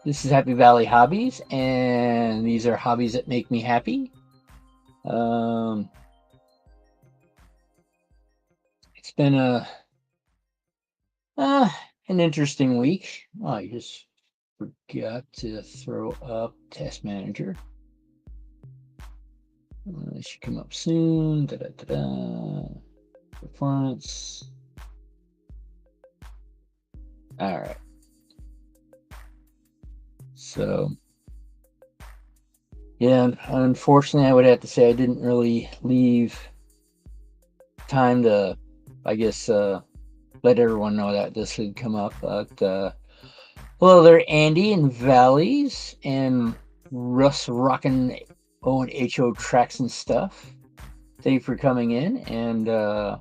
This is Happy Valley Hobbies, and these are hobbies that make me happy. Um, it's been uh, an interesting week. Oh, I just forgot to throw up Task Manager. It should come up soon. Performance. All right. So, yeah, unfortunately, I would have to say I didn't really leave time to, I guess, let everyone know that this had come up. But hello there, Andy and Valleys and Russ rockin' O and HO tracks and stuff. Thank you for coming in and uh,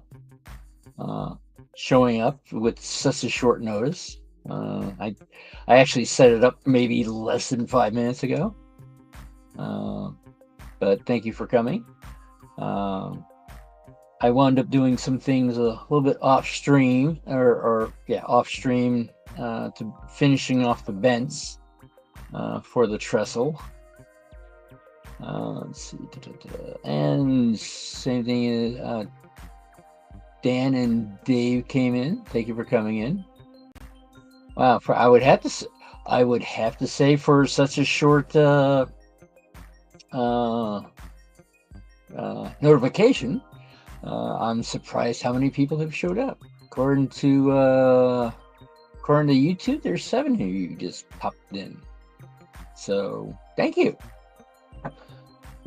showing up with such a short notice. I actually set it up maybe less than 5 minutes ago. But thank you for coming. I wound up doing some things a little bit off stream, off stream to finishing off the vents for the trestle. Let's see, and same thing is Dan and Dave came in. Thank you for coming in. Wow, I would have to say for such a short notification. I'm surprised how many people have showed up. According to YouTube, there's 7 of you just popped in. So thank you.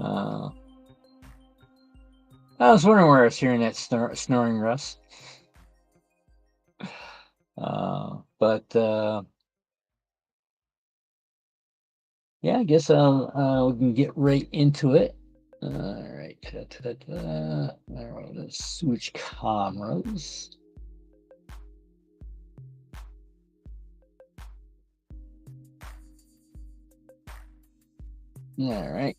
I was wondering where I was hearing that snoring, Russ. But yeah, I guess we can get right into it. All right, let's switch cameras. All right.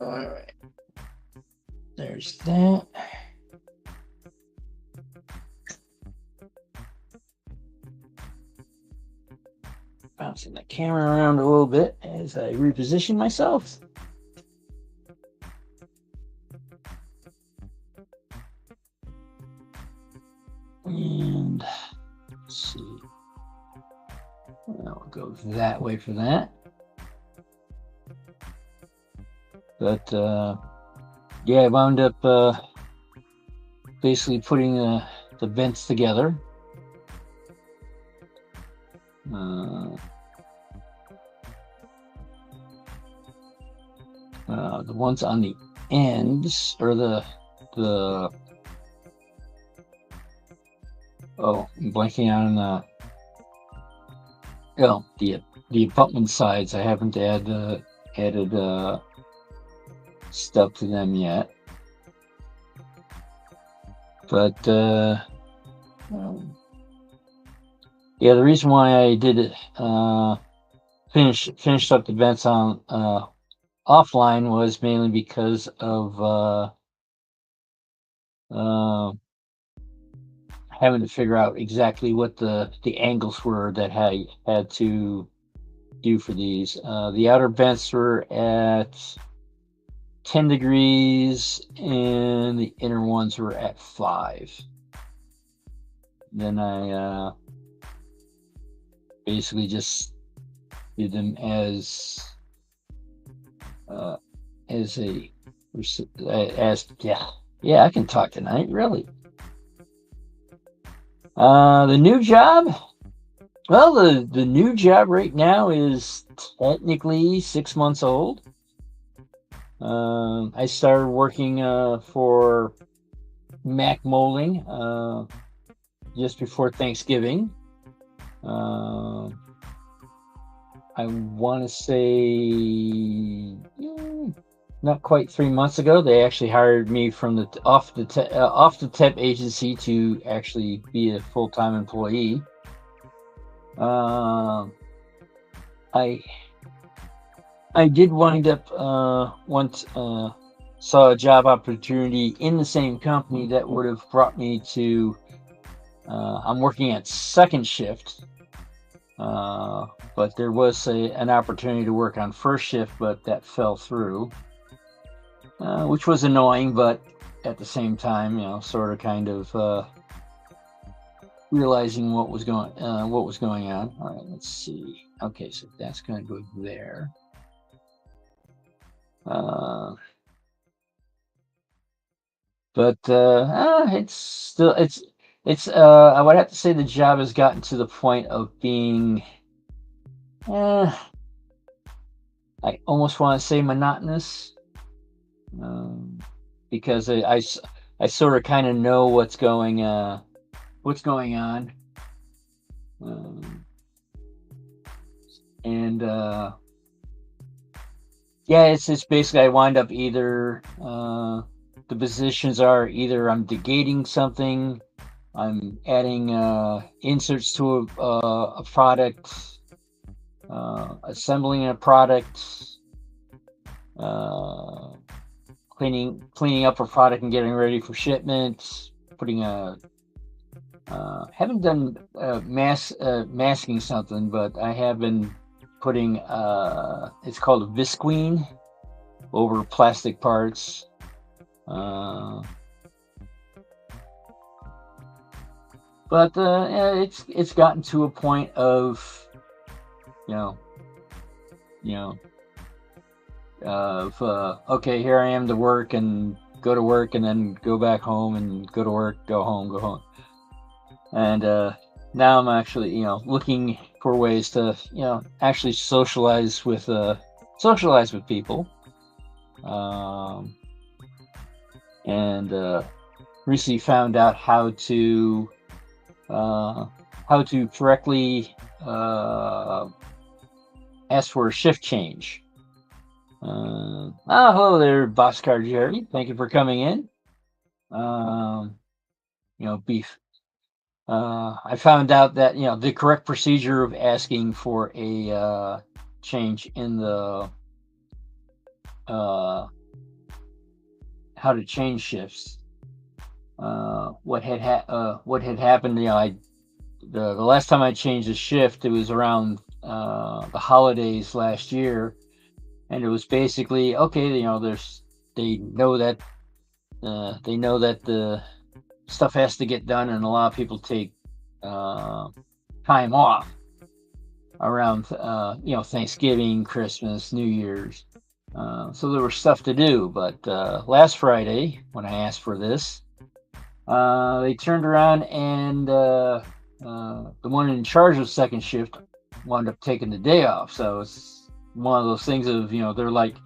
All right. There's that. Bouncing the camera around a little bit as I reposition myself. And let's see. I'll go that way for that. But yeah, I wound up basically putting the vents together. The ones on the ends, or the I'm blanking on the abutment sides. I haven't added stuff to them yet, but yeah, the reason why I did it finished up the vents on offline was mainly because of having to figure out exactly what the angles were that I had to do for these. The outer vents were at 10 degrees and the inner ones were at 5. Then I basically just did them as I can talk tonight, really. The new job, well, the new job right now is technically 6 months old. I started working for Mac Molding just before Thanksgiving. I want to say not quite 3 months ago. They actually hired me from off the temp agency to actually be a full-time employee. I I did wind up once saw a job opportunity in the same company that would have brought me to. I'm working at second shift, uh, but there was an opportunity to work on first shift, but that fell through, which was annoying. But at the same time, sort of kind of realizing what was going on. All right, let's see. Okay, so that's going to go there. Uh, but it's still it's I would have to say the job has gotten to the point of being uh, I almost want to say monotonous, um, because I sort of kind of know what's going on, um, and yeah, it's basically I wind up either the positions are either I'm negating something, I'm adding inserts to a product, assembling a product, uh, cleaning up a product and getting ready for shipment, putting a haven't done masking something, but I have been putting it's called visqueen over plastic parts. Uh, but yeah, it's gotten to a point of you know you know of okay, here I am to work and go to work and then go back home and go to work, go home, and now I'm actually looking for ways to actually socialize with people, um, and recently found out how to correctly ask for a shift change. Hello there, Boxcar Jerry. Thank you for coming in. Um, beef. I found out that the correct procedure of asking for a change in the uh, how to change shifts. What had happened? The last time I changed a shift, it was around the holidays last year, and it was basically okay. They know that the stuff has to get done, and a lot of people take uh, time off around Thanksgiving, Christmas, New Year's. So there was stuff to do. But last Friday, when I asked for this, they turned around and the one in charge of second shift wound up taking the day off. So it's one of those things of they're like,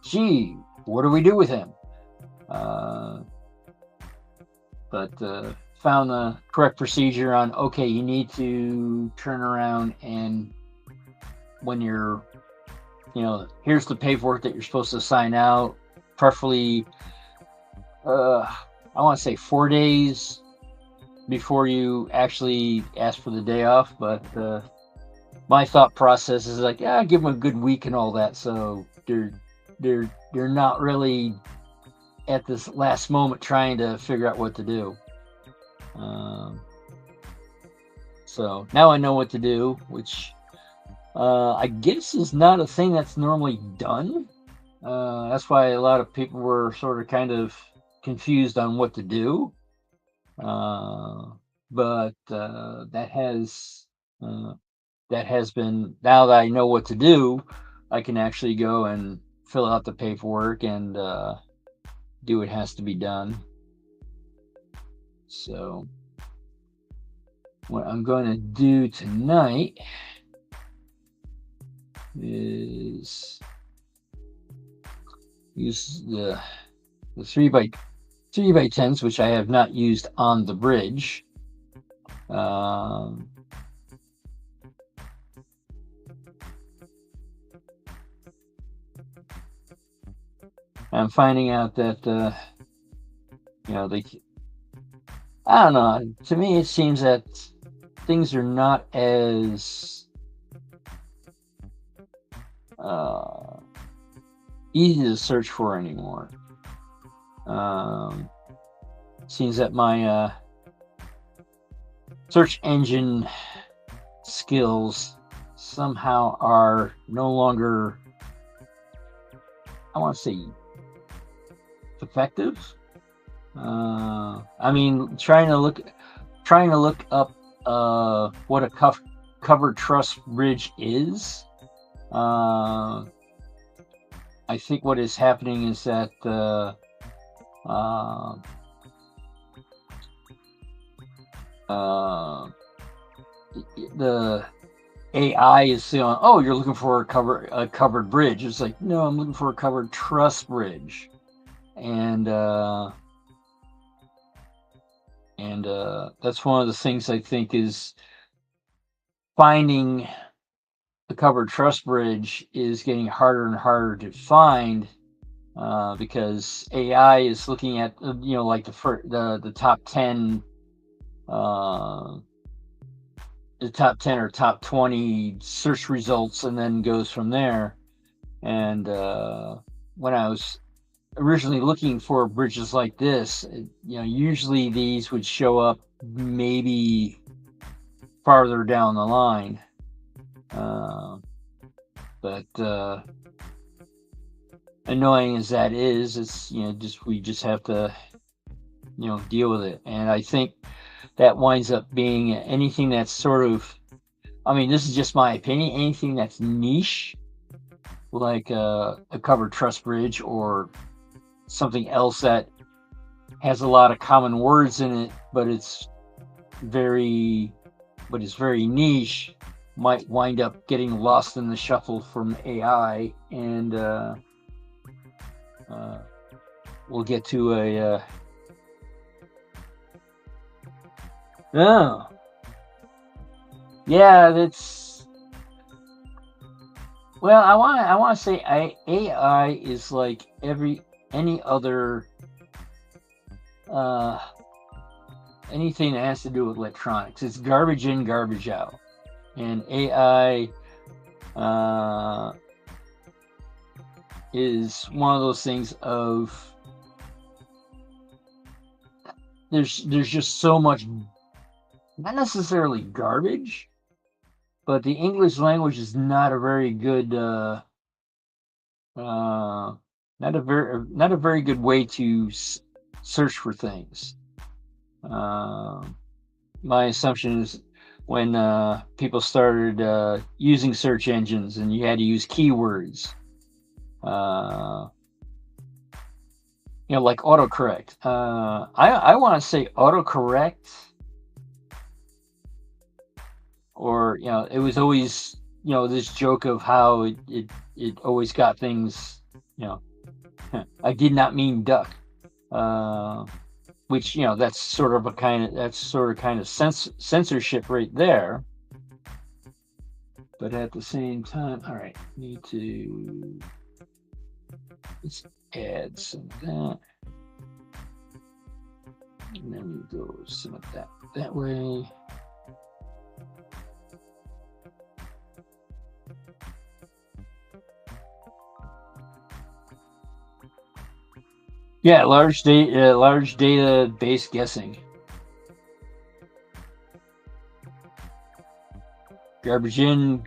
"Gee, what do we do with him?" But found the correct procedure on okay, you need to turn around and when you're here's the paperwork that you're supposed to sign out, preferably I want to say 4 days before you actually ask for the day off. But my thought process is like, yeah, give them a good week and all that, so they're not really at this last moment trying to figure out what to do. So now I know what to do, which I guess is not a thing that's normally done. That's why a lot of people were sort of kind of confused on what to do. But that has been, now that I know what to do, I can actually go and fill out the paperwork and do what has to be done. So what I'm going to do tonight is use the 3x10s, which I have not used on the bridge. I'm finding out that I don't know. To me, it seems that things are not as easy to search for anymore. Seems that my search engine skills somehow are no longer, I want to say, effective. I mean, trying to look up what a covered truss bridge is. I think what is happening is that the AI is saying, "Oh, you're looking for a covered bridge." It's like, no, I'm looking for a covered truss bridge, and that's one of the things I think is finding the covered truss bridge is getting harder and harder to find because AI is looking at like the top 10 the top 10 or top 20 search results and then goes from there. And when I was originally looking for bridges like this, usually these would show up maybe farther down the line. But annoying as that is, it's we just have to deal with it. And I think that winds up being anything that's sort of, I mean, this is just my opinion, anything that's niche, like a covered truss bridge or something else that has a lot of common words in it, but it's very niche, might wind up getting lost in the shuffle from AI. And we'll get to a oh yeah, that's, well, I want to say AI is like any other anything that has to do with electronics. It's garbage in, garbage out. And AI is one of those things of there's just so much, not necessarily garbage, but the English language is not a very good not a very good way to search for things. My assumption is when people started using search engines and you had to use keywords, like autocorrect. I want to say autocorrect, or it was always this joke of how it always got things. I did not mean duck. Which that's sort of censorship right there. But at the same time, all right, need to let's add some of that, and then we go some of that way. Yeah, large database guessing. Garbage in,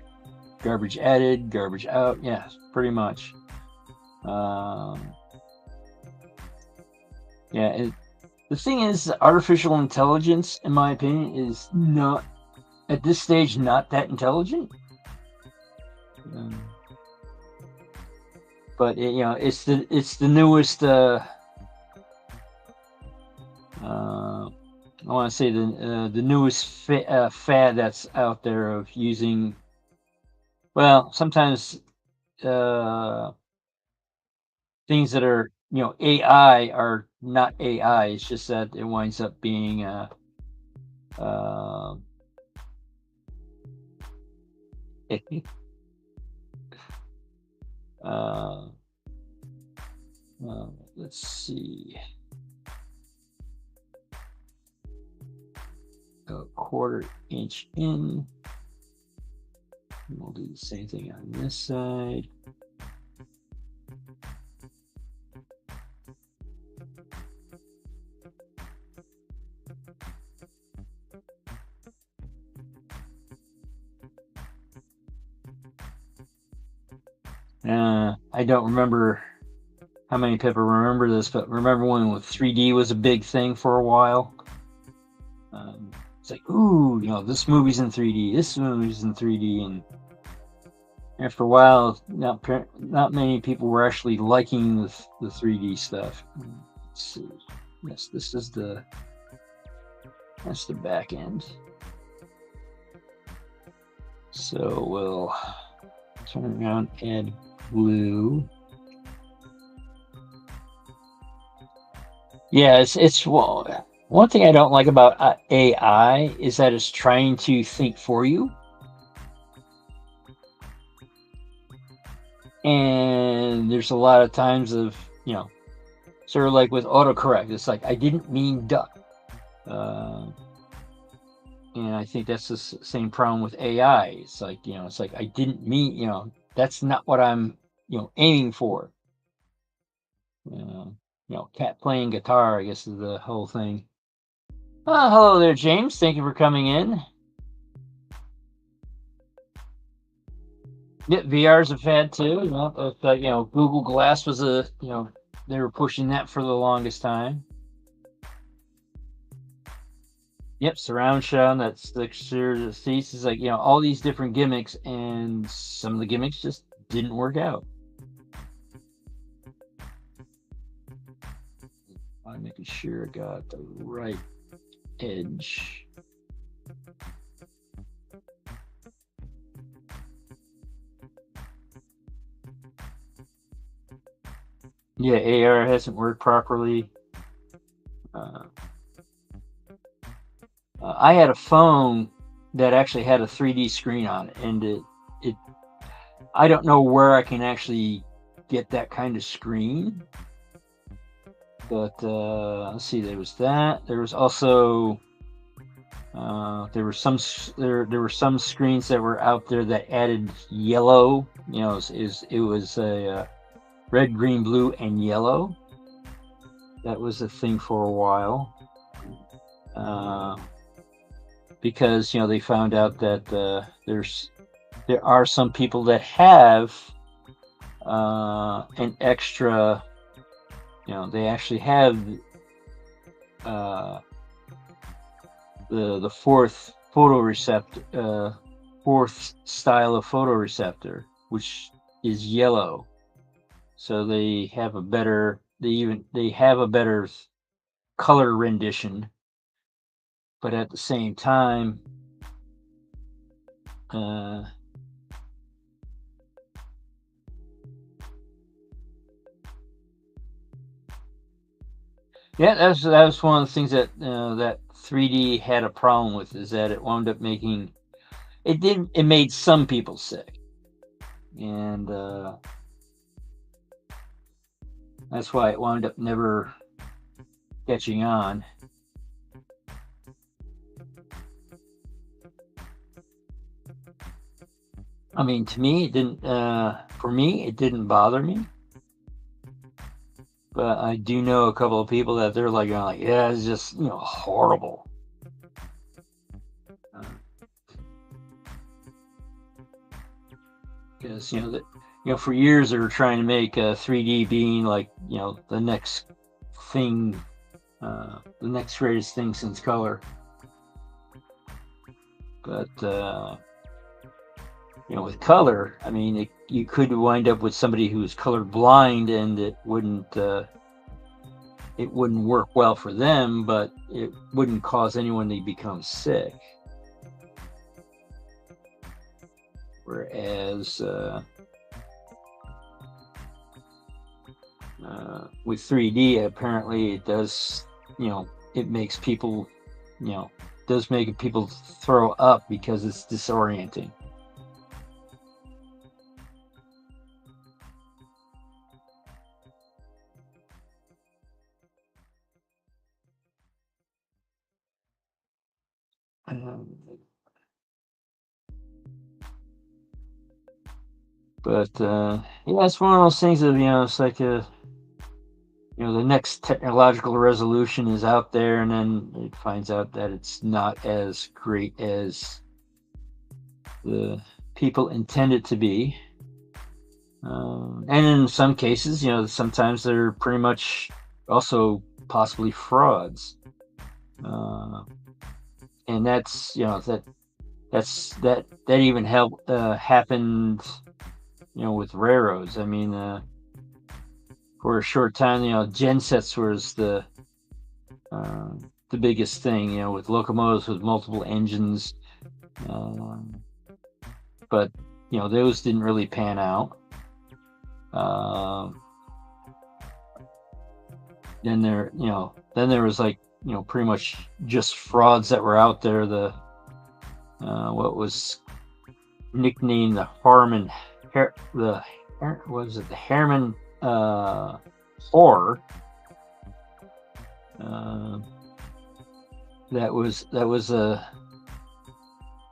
garbage added, garbage out. Yeah, pretty much. Yeah, the thing is, artificial intelligence, in my opinion, is not at this stage not that intelligent. But it's the newest. I want to say the newest fad that's out there of using. Well, sometimes things that are AI are not AI. It's just that it winds up being let's see. A 1/4 inch in. We'll do the same thing on this side. I don't remember how many people remember this, but remember when 3D was a big thing for a while? It's like, ooh, this movie's in 3D, this movie's in 3D, and after a while, not many people were actually liking the 3D stuff. Let's see. Yes, that's the back end. So we'll turn around, add blue. Yeah, it's well, one thing I don't like about AI is that it's trying to think for you. And there's a lot of times of, sort of like with autocorrect, it's like, I didn't mean duck. And I think that's the same problem with AI. It's like, I didn't mean, that's not what I'm, aiming for. Cat playing guitar, I guess, is the whole thing. Hello there, James. Thank you for coming in. Yeah, VR's a fad too. Google Glass was they were pushing that for the longest time. Yep, surround sound, that's the seats is like, all these different gimmicks, and some of the gimmicks just didn't work out. I'm making sure I got the right edge. Yeah, AR hasn't worked properly. I had a phone that actually had a 3D screen on it, and it I don't know where I can actually get that kind of screen. But let's see, there was that. There was also there were some screens that were out there that added yellow. It was a red, green, blue, and yellow. That was a thing for a while. Because they found out that there are some people that have an extra, they actually have the fourth photoreceptor, fourth style of photoreceptor, which is yellow. So they have a better color rendition, but at the same time, yeah, that was one of the things that that 3D had a problem with, is that it wound up making it made some people sick, and that's why it wound up never catching on. I mean, to me, it didn't. For me, it didn't bother me. But I do know a couple of people that they're like, yeah, it's just horrible. Because for years they were trying to make 3D being like the next thing, the next greatest thing since color. But with color, I mean, you could wind up with somebody who's color blind, and it wouldn't work well for them, but it wouldn't cause anyone to become sick. Whereas with 3D, apparently it does, it makes people, does make people throw up because it's disorienting. But yeah, it's one of those things that it's like the next technological resolution is out there, and then it finds out that it's not as great as the people intend it to be. And in some cases, sometimes they're pretty much also possibly frauds. Uh, and that's that even happened, with railroads. I mean, for a short time, gensets was uh, the biggest thing, with locomotives with multiple engines. Um, but those didn't really pan out. Um, then there was like pretty much just frauds that were out there. What was nicknamed the Harmon, what was it, the Harriman horror. Uh, that was a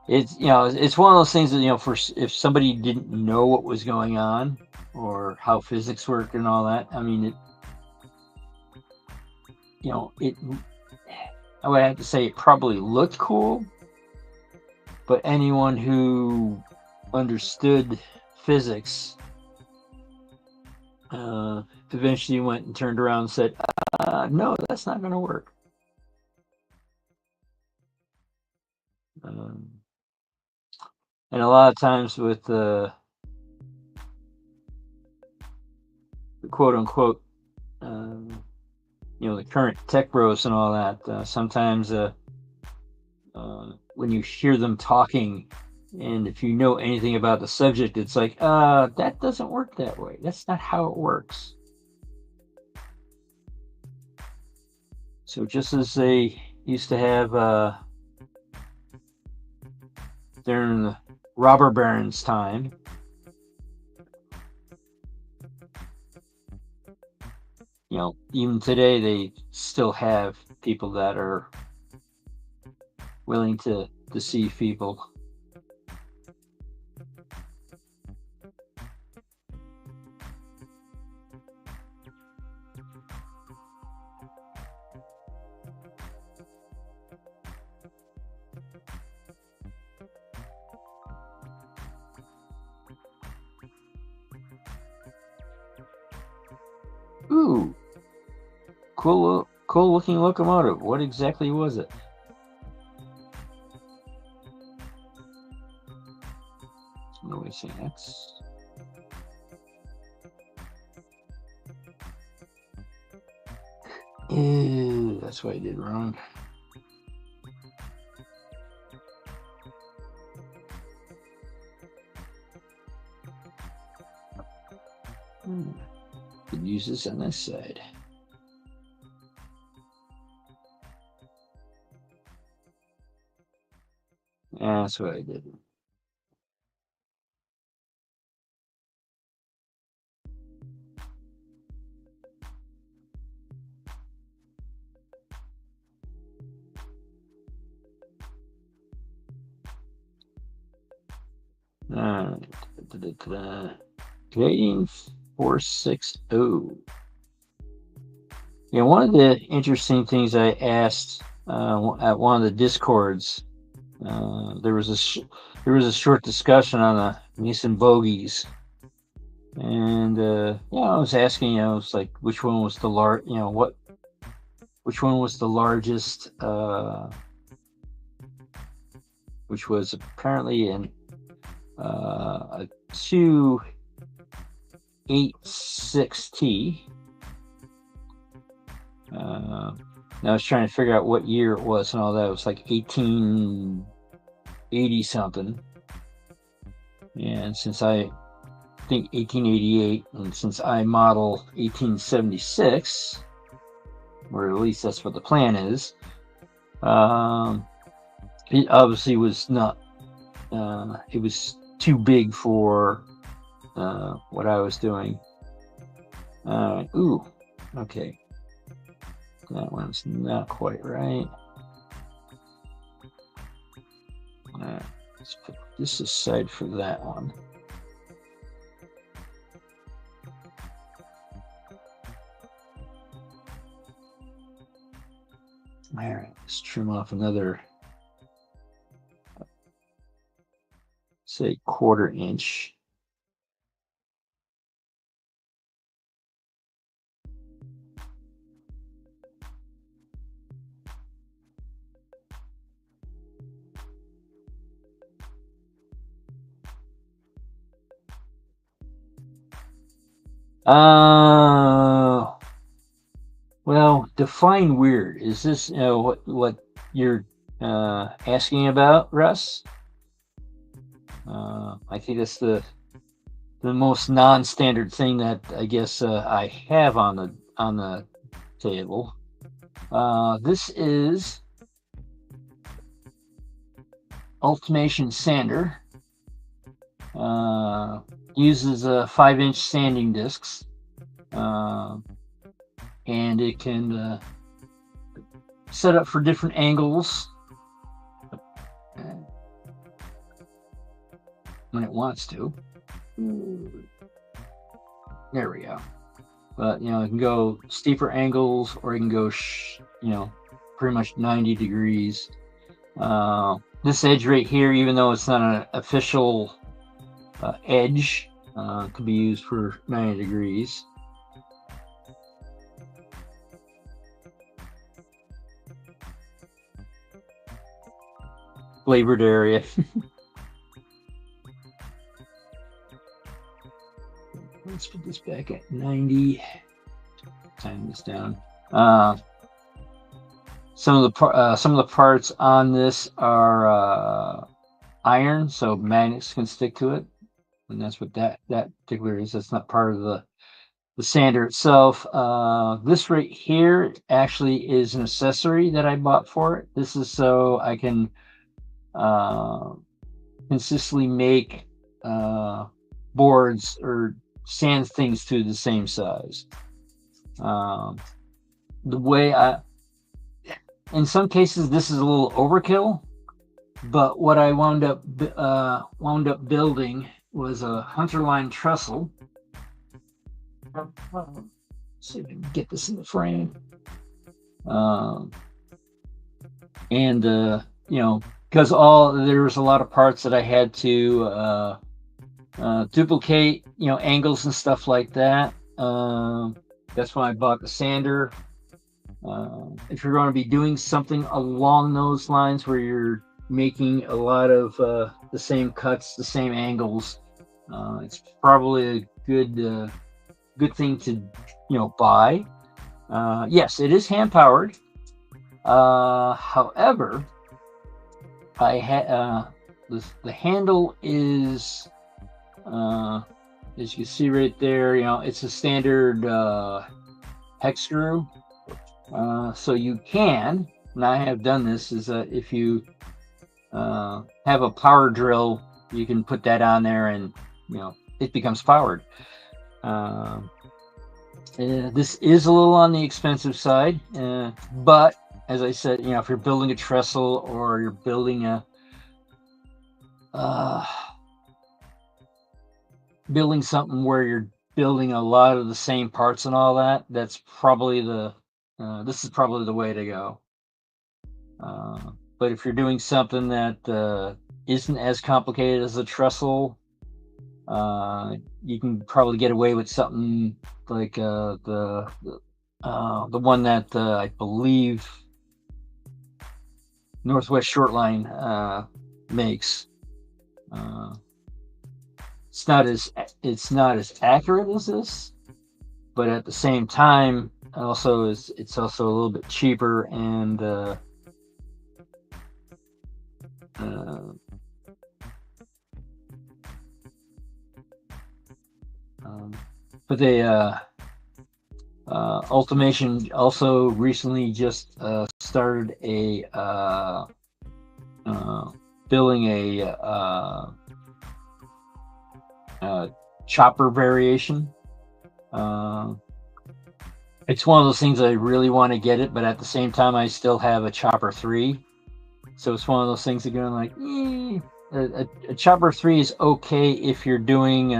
it's one of those things that for if somebody didn't know what was going on or how physics work and all that. I mean, it I would have to say it probably looked cool, but anyone who understood physics eventually went and turned around and said, no, that's not going to work. Um, and a lot of times with the quote unquote, the current tech bros and all that, sometimes when you hear them talking, and if you know anything about the subject, it's like, that doesn't work that way. That's not how it works. So just as they used to have during the robber barons' time, even today they still have people that are willing to deceive people. Ooh, cool looking locomotive. What exactly was it? Noise X. Ew, that's what I did wrong. Could use this on this side. That's what I did. Canadian 460. Yeah, one of the interesting things I asked at one of the discords, there was a short discussion on the Nissan bogies, and I was asking, it's like which one was the which one was the largest, which was apparently a 286T. And I was trying to figure out what year it was and all that. It was like 1880 something. And since I think 1888, and since I model 1876, or at least that's what the plan is, it obviously was not. It was too big for what I was doing. Ooh, okay. That one's not quite right. Let's put this aside for that one. All right, let's trim off another, say, 1/4 inch. Uh, well, define weird. Is this what you're asking about, Russ? I think that's the most non-standard thing that I guess I have on the table. This is Ultimation Sander. Uses 5-inch sanding discs, and it can set up for different angles when it wants to. There we go. But it can go steeper angles, or it can go pretty much 90 degrees. This edge right here, even though it's not an official edge, could be used for 90 degrees. Flavored area. Let's put this back at 90. Time this down. Some of the parts on this are iron, so magnets can stick to it, and that's what that particular is. That's not part of the sander itself. This right here actually is an accessory that I bought for it. This is so I can consistently make boards or sand things to the same size. The way in some cases this is a little overkill, but what I wound up building was a Hunterline trestle. Let's see if I can get this in the frame. And because there was a lot of parts that I had to duplicate, angles and stuff like that. That's why I bought the sander. If you're going to be doing something along those lines where you're making a lot of the same cuts, the same angles, it's probably a good thing to buy. Yes, it is hand powered. However, I had the handle is as you can see right there, it's a standard hex screw. So you can, and I have done this, is that if you have a power drill, you can put that on there and it becomes powered. This is a little on the expensive side, but as I said, if you're building a trestle or you're building building something where you're building a lot of the same parts and all that, that's probably this is probably the way to go. But if you're doing something that isn't as complicated as a trestle, you can probably get away with something like the one that I believe Northwest Shortline makes. It's not as accurate as this, but at the same time, it's also a little bit cheaper, and but they Ultimation also recently just started building a chopper variation. It's one of those things I really want to get it, but at the same time I still have a Chopper 3. So it's one of those things that going like, a Chopper 3 is okay if you're doing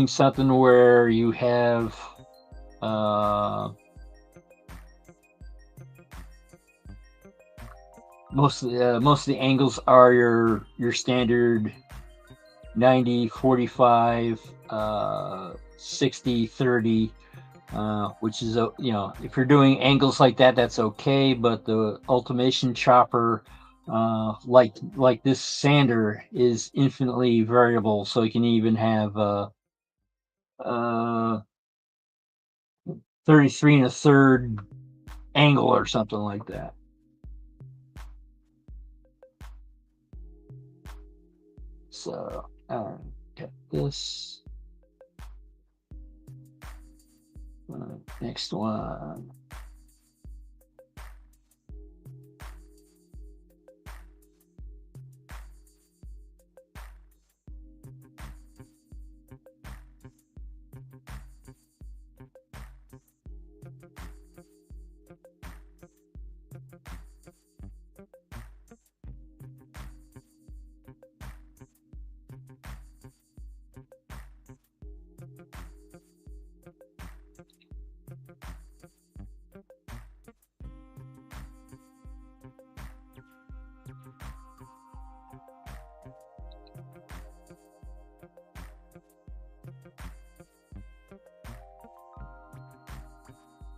something where you have most of the angles are your standard 90, 45, 60, 30, which is if you're doing angles like that, that's okay. But the Ultimation chopper like this sander is infinitely variable, so you can even have uh 33 and a third angle or something like that. So got this. Next one.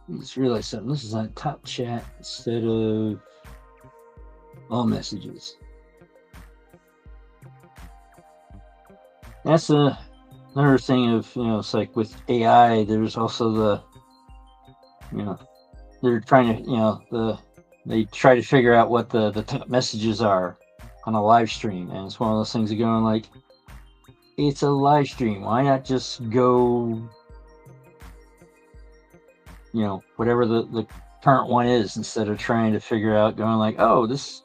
I just realized something. This is on top chat instead of all messages. That's another thing of, it's like with AI, there's also the, they're trying to, they try to figure out what the top messages are on a live stream. And it's one of those things of going like, it's a live stream. Why not just go, whatever the current one is, instead of trying to figure out going like, oh, this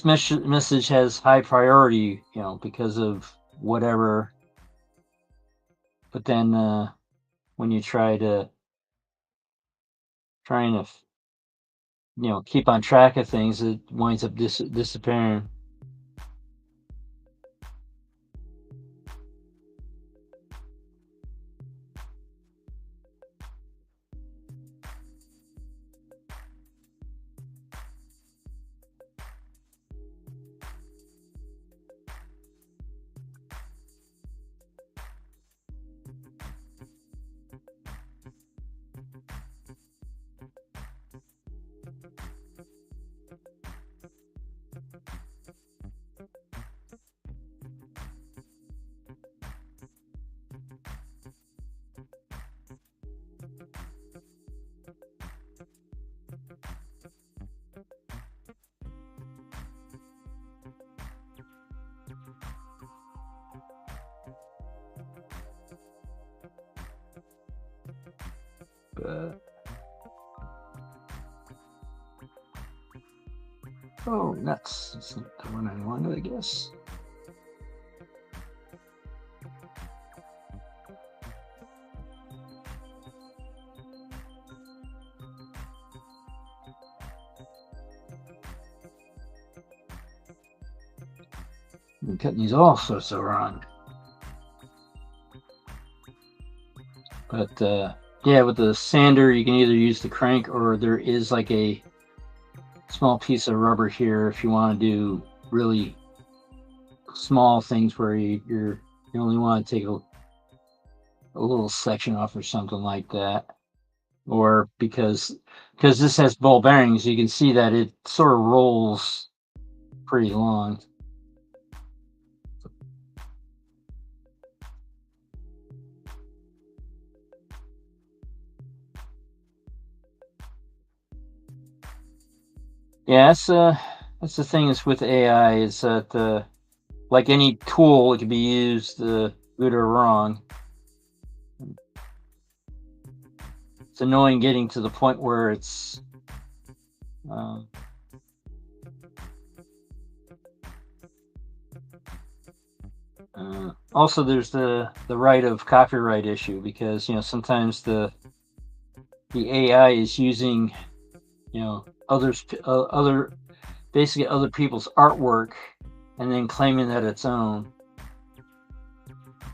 message has high priority, because of whatever. But then when you trying to keep on track of things, it winds up disappearing. But oh, nuts! It's not the one I wanted, I guess. I'm cutting these all so wrong. But yeah, with the sander, you can either use the crank, or there is like a small piece of rubber here if you want to do really small things where you only want to take a little section off or something like that. Or because this has ball bearings, you can see that it sort of rolls pretty long. Yeah, that's the thing is with AI, is that like any tool, it can be used good or wrong. It's annoying getting to the point where it's also there's the right of copyright issue, because sometimes the AI is using other basically other people's artwork and then claiming that it's own.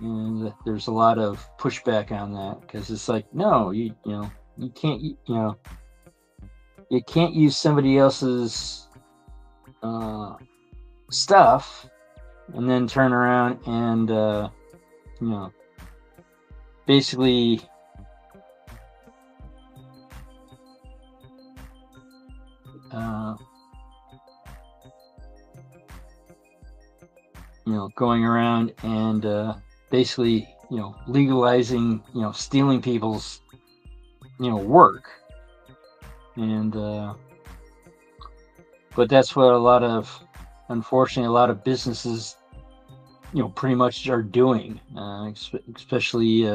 And there's a lot of pushback on that, because it's like, no, you can't you can't use somebody else's stuff and then turn around and basically going around and basically, legalizing, stealing people's, work. And but that's what unfortunately, a lot of businesses, pretty much are doing, especially,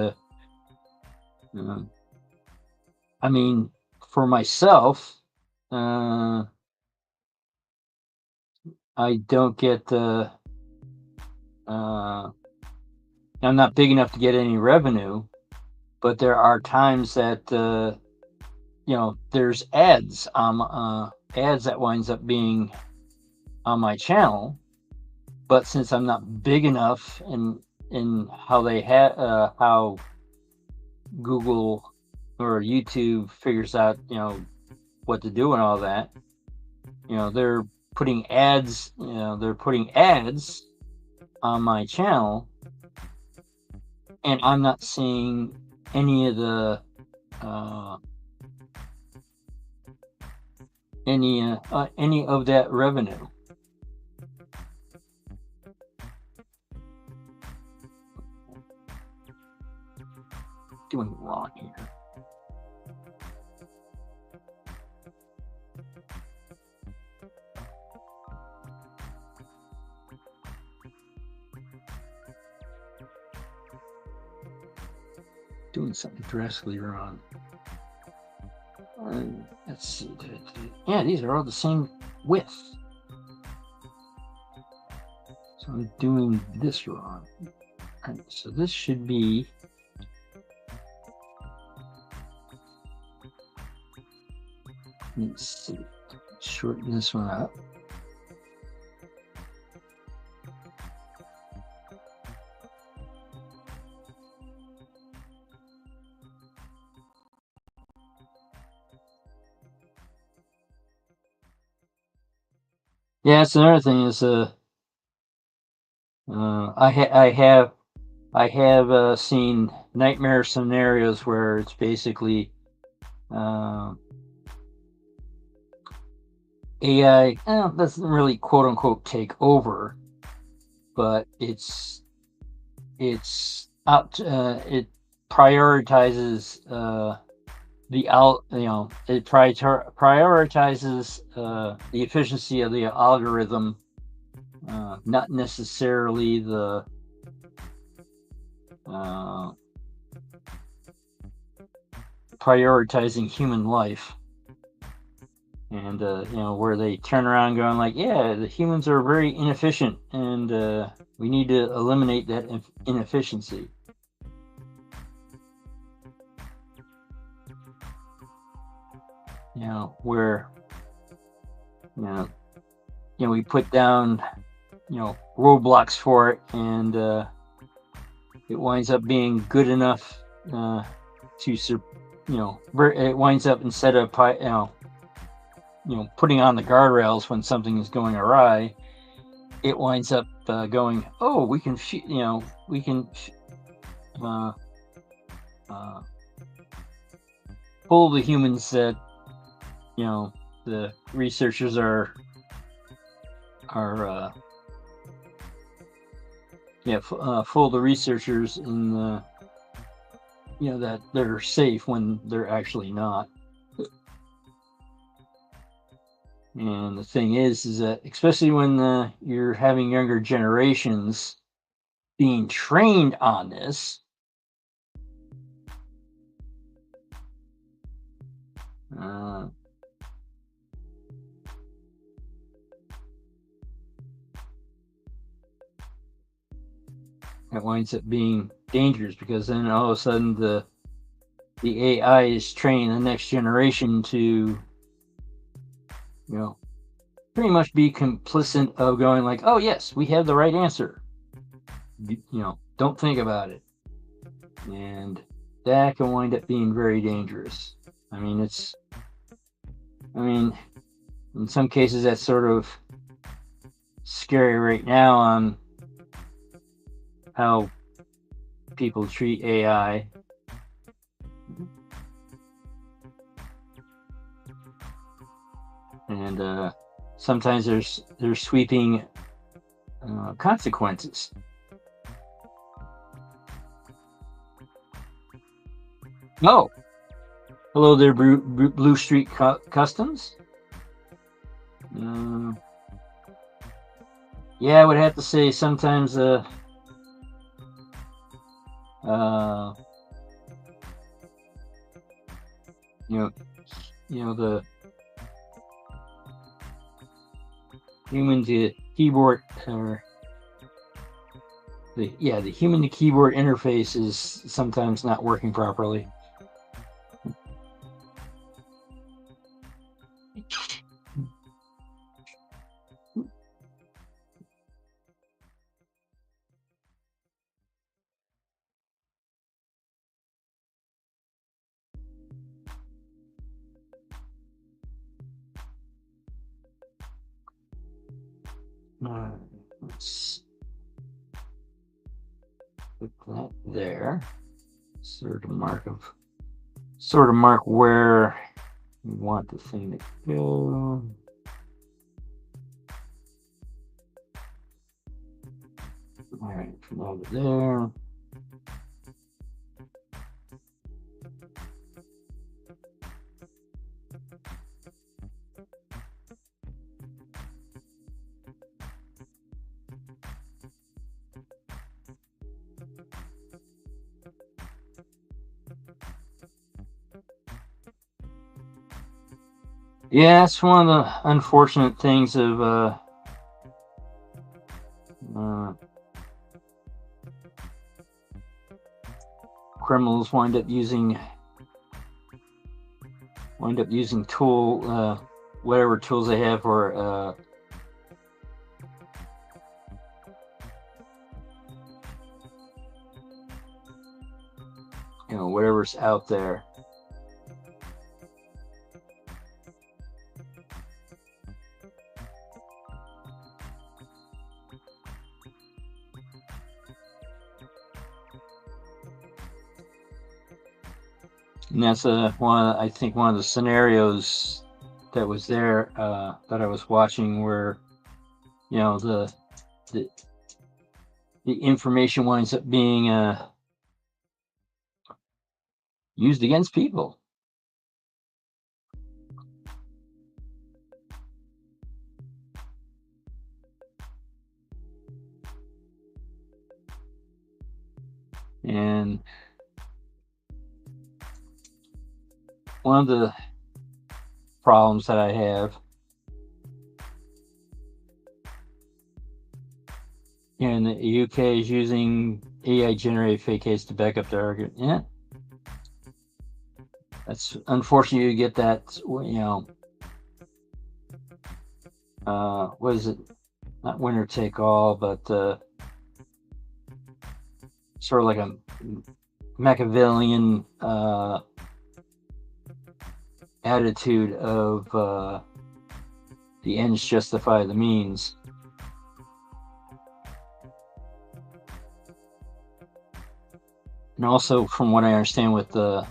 I mean, for myself, I don't get I'm not big enough to get any revenue, but there are times that there's ads that winds up being on my channel. But since I'm not big enough in how how Google or YouTube figures out what to do and all that, they're putting ads on my channel, and I'm not seeing any of the any of that revenue. Doing wrong here. Doing something drastically wrong. Let's see. Yeah, these are all the same width. So I'm doing this wrong. Right, so this should be let's see. Shorten this one up. Yeah, that's another thing is I have seen nightmare scenarios where it's basically AI doesn't really quote unquote take over, but it's up to, it prioritizes it prioritizes the efficiency of the algorithm, not necessarily the prioritizing human life. And where they turn around going like, yeah, the humans are very inefficient, and we need to eliminate that inefficiency. Where we put down roadblocks for it, and it winds up being good enough to it winds up, instead of putting on the guardrails when something is going awry, it winds up going, oh, we can pull the humans that the researchers are full the researchers in the that they're safe when they're actually not. And the thing is that especially when you're having younger generations being trained on this, it winds up being dangerous, because then all of a sudden the AI is training the next generation to pretty much be complicit of going like, oh yes, we have the right answer, don't think about it. And that can wind up being very dangerous. I mean, in some cases that's sort of scary right now on how people treat AI. And sometimes they're sweeping consequences. Oh, hello there, Blue Street Customs. Uh, yeah, I would have to say sometimes uh, you know, the human to keyboard or the human to keyboard interface is sometimes not working properly. Let's put that there. Sort of mark where you want the thing to go. All right, from over there. Yeah, it's one of the unfortunate things of criminals wind up using whatever tools they have for whatever's out there. And that's I think one of the scenarios that was there that I was watching where the information winds up being used against people. And one of the problems that I have in the UK is using AI generated fake case to back up their argument. Yeah, that's unfortunate. You get that. What is it? Not winner take all, but sort of like a Machiavellian attitude of the ends justify the means. And also, from what I understand, with the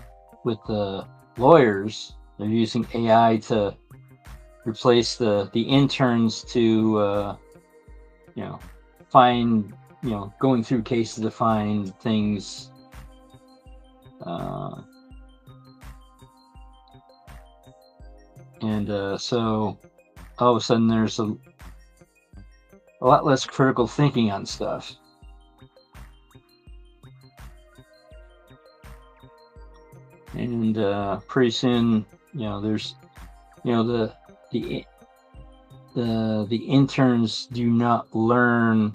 lawyers, they're using AI to replace the interns to find going through cases to find things. And so all of a sudden there's a lot less critical thinking on stuff. And pretty soon, there's the interns do not learn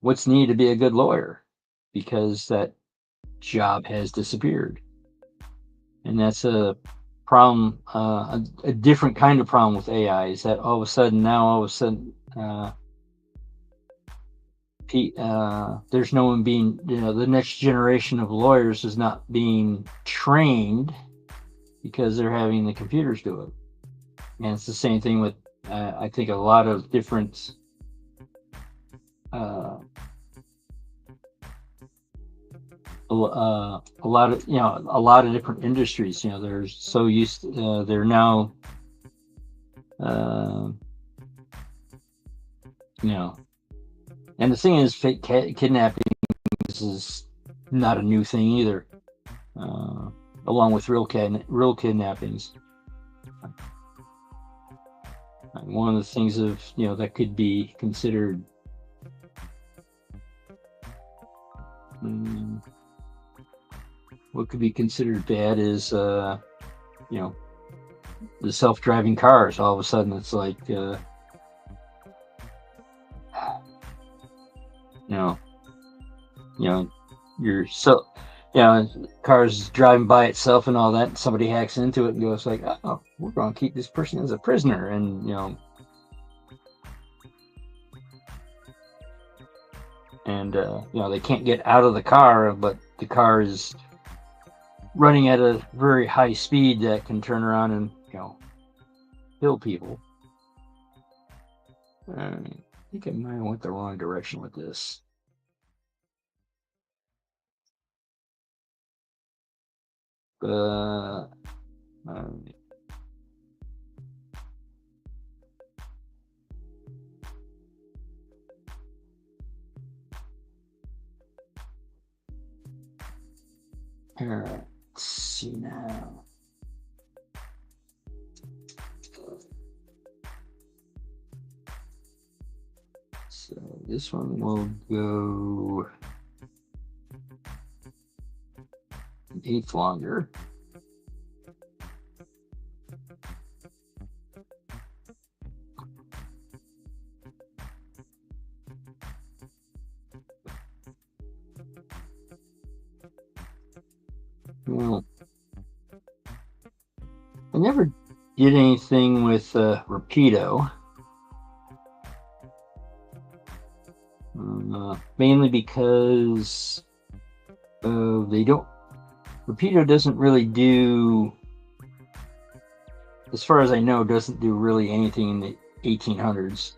what's needed to be a good lawyer, because that job has disappeared. And that's a problem, a different kind of problem with AI, is that all of a sudden there's no one being, the next generation of lawyers is not being trained because they're having the computers do it. And it's the same thing with, I think, a lot of different a lot of a lot of different industries. They're so used. They're now uh, you know, and the thing is, fake kidnapping is not a new thing either. Uh, Along with real kidnappings, one of the things of that could be considered. Um, what could be considered bad is you know the self-driving cars. All of a sudden, it's like you know you know you're so cars driving by itself and all that, and somebody hacks into it and goes like, oh, we're going to keep this person as a prisoner, and they can't get out of the car, but the car is running at a very high speed that can turn around and kill people. I think I might have went the wrong direction with this. Uh, let's see now. So this one will go an eighth longer. Well, I never did anything with Rapido. Mainly because they don't. Rapido doesn't really do, as far as I know, doesn't do really anything in the 1800s.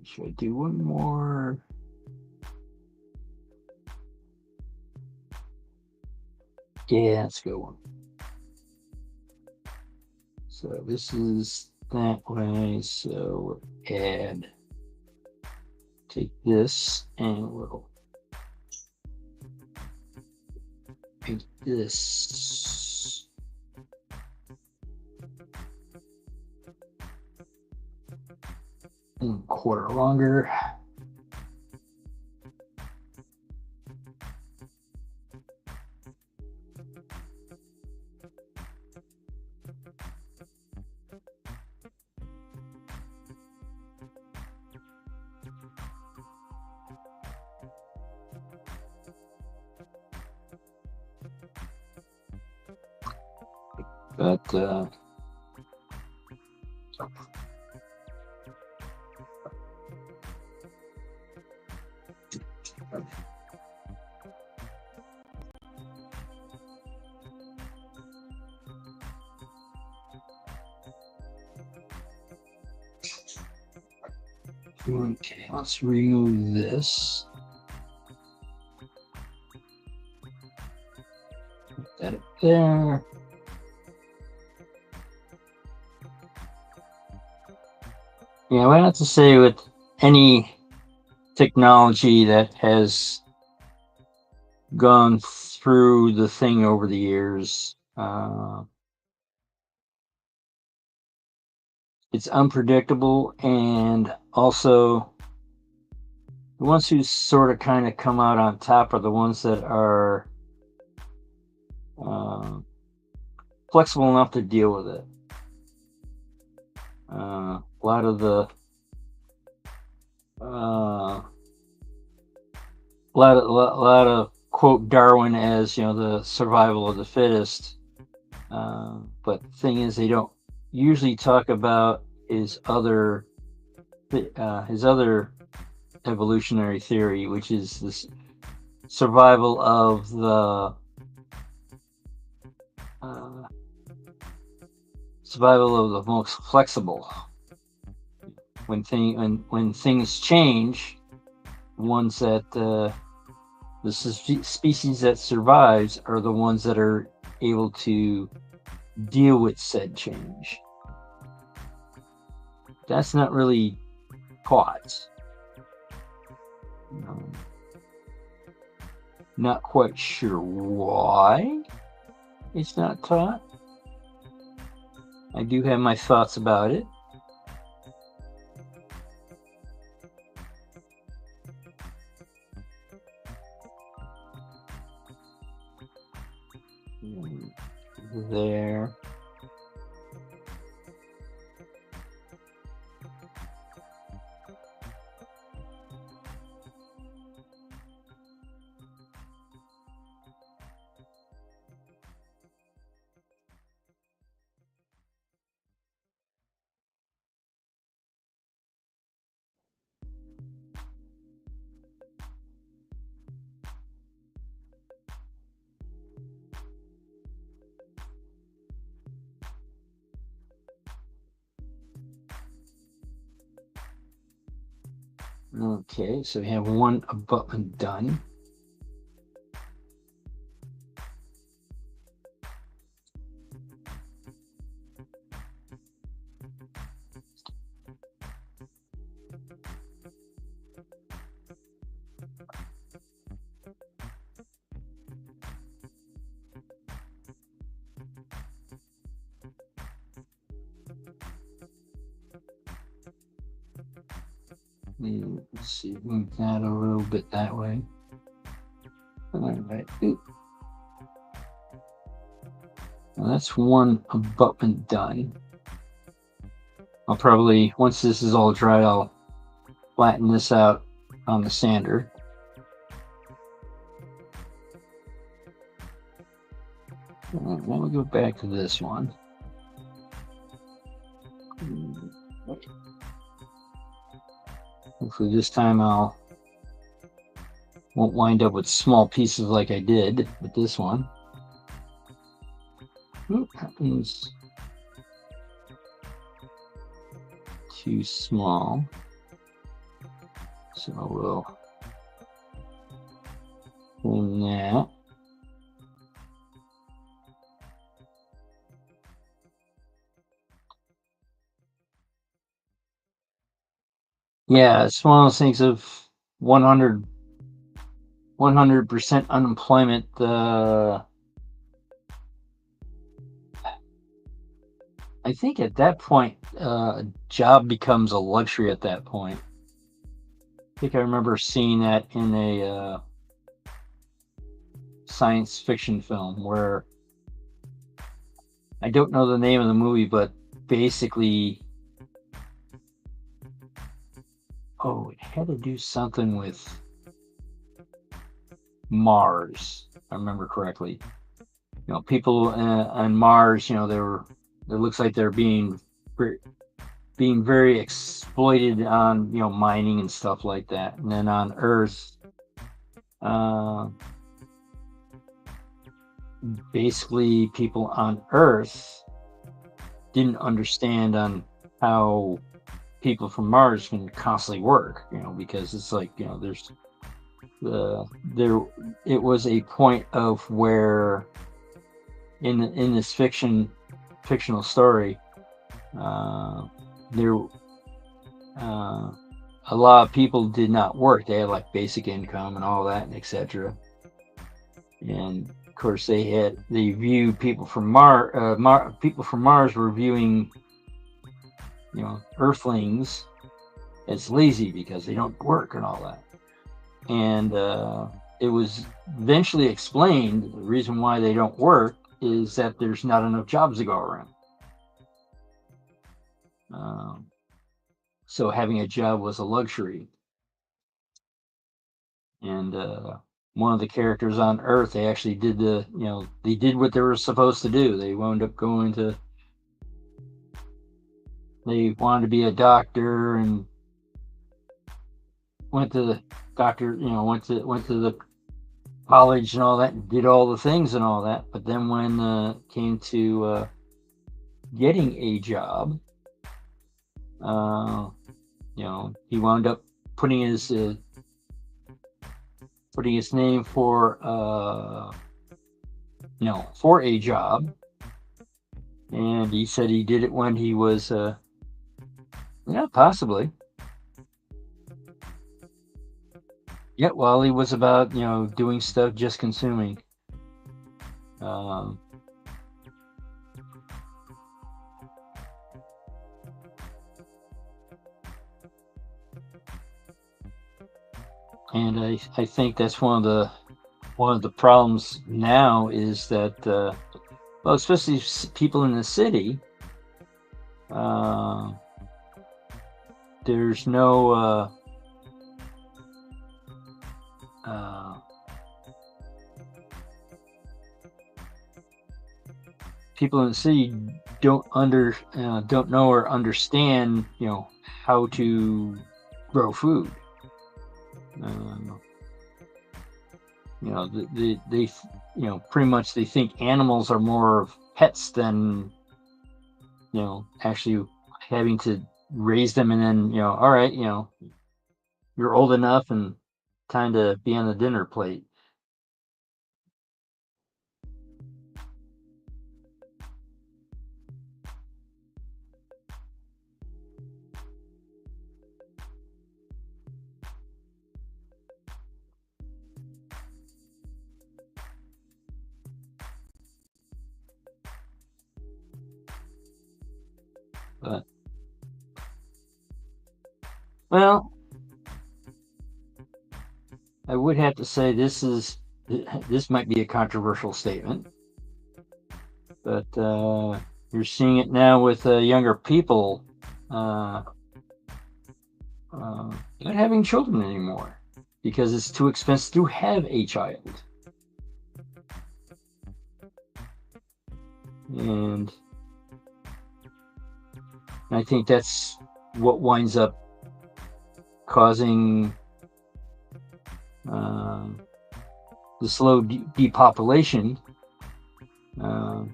Should I do one more? Yeah, let's go one. So this is that way. So add, take this, and we'll make this a quarter longer. But okay, let's remove this. Put that up there. Yeah, I have to say, with any technology that has gone through the thing over the years, it's unpredictable, and also the ones who sort of kind of come out on top are the ones that are flexible enough to deal with it. A lot of the lot of quote Darwin as the survival of the fittest. But the thing is, they don't usually talk about his other evolutionary theory, which is this survival of the most flexible. When things change, ones that the species that survives are the ones that are able to deal with said change. That's not really taught. Not quite sure why it's not taught. I do have my thoughts about it. There. Okay, so we have one abutment done. Let's see, move that a little bit that way. All right. Well, that's one abutment done. I'll probably, once this is all dry, I'll flatten this out on the sander. Then we'll go back to this one. Hopefully this time I won't wind up with small pieces like I did with this one. Happens too small. So we'll clean that. Yeah, it's one of those things of 100% unemployment. I think at that point, a job becomes a luxury at that point. I think I remember seeing that in a science fiction film where I don't know the name of the movie, but basically, it had to do something with Mars, if I remember correctly. People on Mars, it looks like they're being very exploited on mining and stuff like that. And then on Earth, basically people on Earth didn't understand on how people from Mars can constantly work, because it's like there's it was a point of where in this fictional story, there a lot of people did not work. They had like basic income and all that, and etc. And of course, they viewed people from Mars were viewing Earthlings as lazy because they don't work and all that. And it was eventually explained the reason why they don't work is that there's not enough jobs to go around. Um, so having a job was a luxury. And one of the characters on Earth, they actually did they did what they were supposed to do. They wound up they wanted to be a doctor and went to the doctor, went to the college and all that, and did all the things and all that. But then when came to getting a job, he wound up putting his name for for a job, and he said he did it when he was yeah, possibly. Yeah, well, he was about doing stuff, just consuming. Um, and I think that's one of the problems now is that well, especially people in the city, there's no people in the city don't know or understand how to grow food. They pretty much they think animals are more of pets than actually having to raise them, and then all right, you're old enough and time to be on the dinner plate. But well, I would have to say this might be a controversial statement, but you're seeing it now with younger people uh, not having children anymore because it's too expensive to have a child. And I think that's what winds up causing the slow depopulation,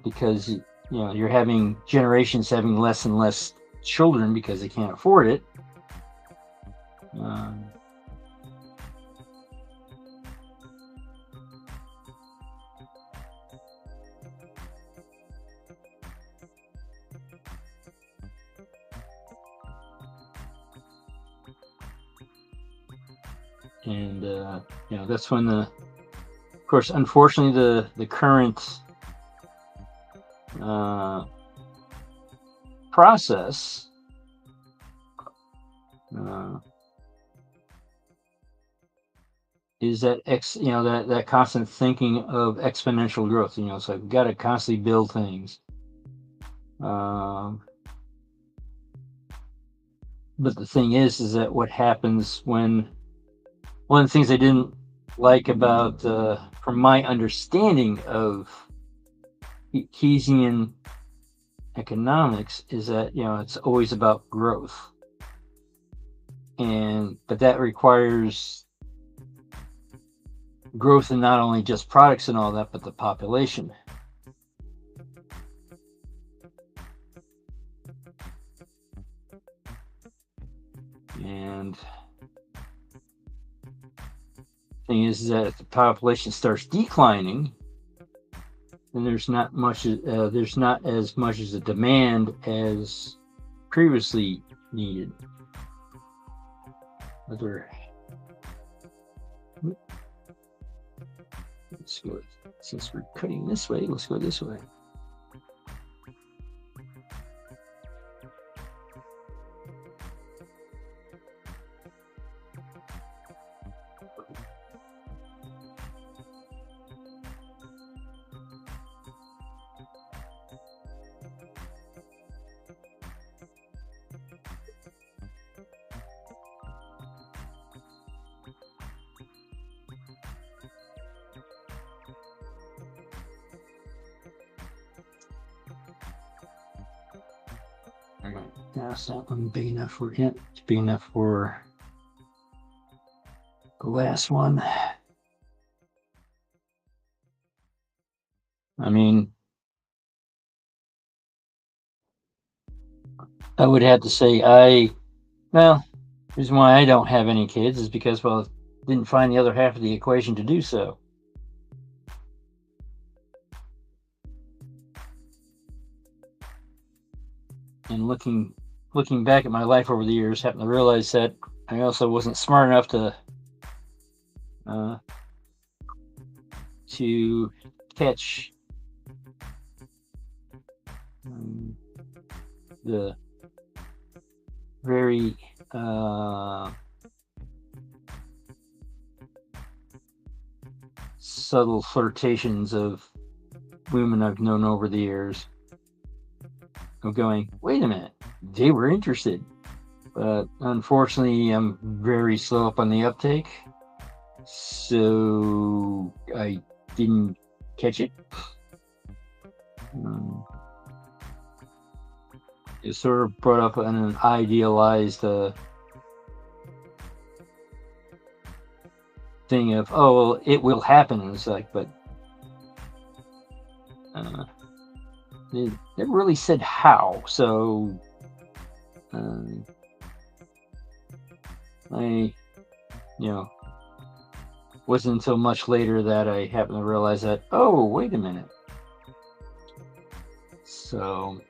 because you're having generations having less and less children because they can't afford it. And that's when of course, unfortunately, the current process is that that constant thinking of exponential growth. So I've got to constantly build things. But the thing is that what happens when one of the things I didn't like about, from my understanding of Keynesian economics, is that it's always about growth, but that requires growth in not only just products and all that, but the population. And the thing is that if the population starts declining, then there's not as much as a demand as previously needed. Let's go. Since we're cutting this way, let's go this way. That's that one big enough for it. It's big enough for the last one. I mean, I would have to say well, the reason why I don't have any kids is because, well, didn't find the other half of the equation to do so. And looking back at my life over the years, happened to realize that I also wasn't smart enough to catch the very subtle flirtations of women I've known over the years, of going, wait a minute, they were interested. But unfortunately, I'm very slow up on the uptake, so I didn't catch it. It sort of brought up an idealized thing of, oh, well, it will happen. It's like, but it really said how. So I, wasn't until much later that I happened to realize that, oh, wait a minute. So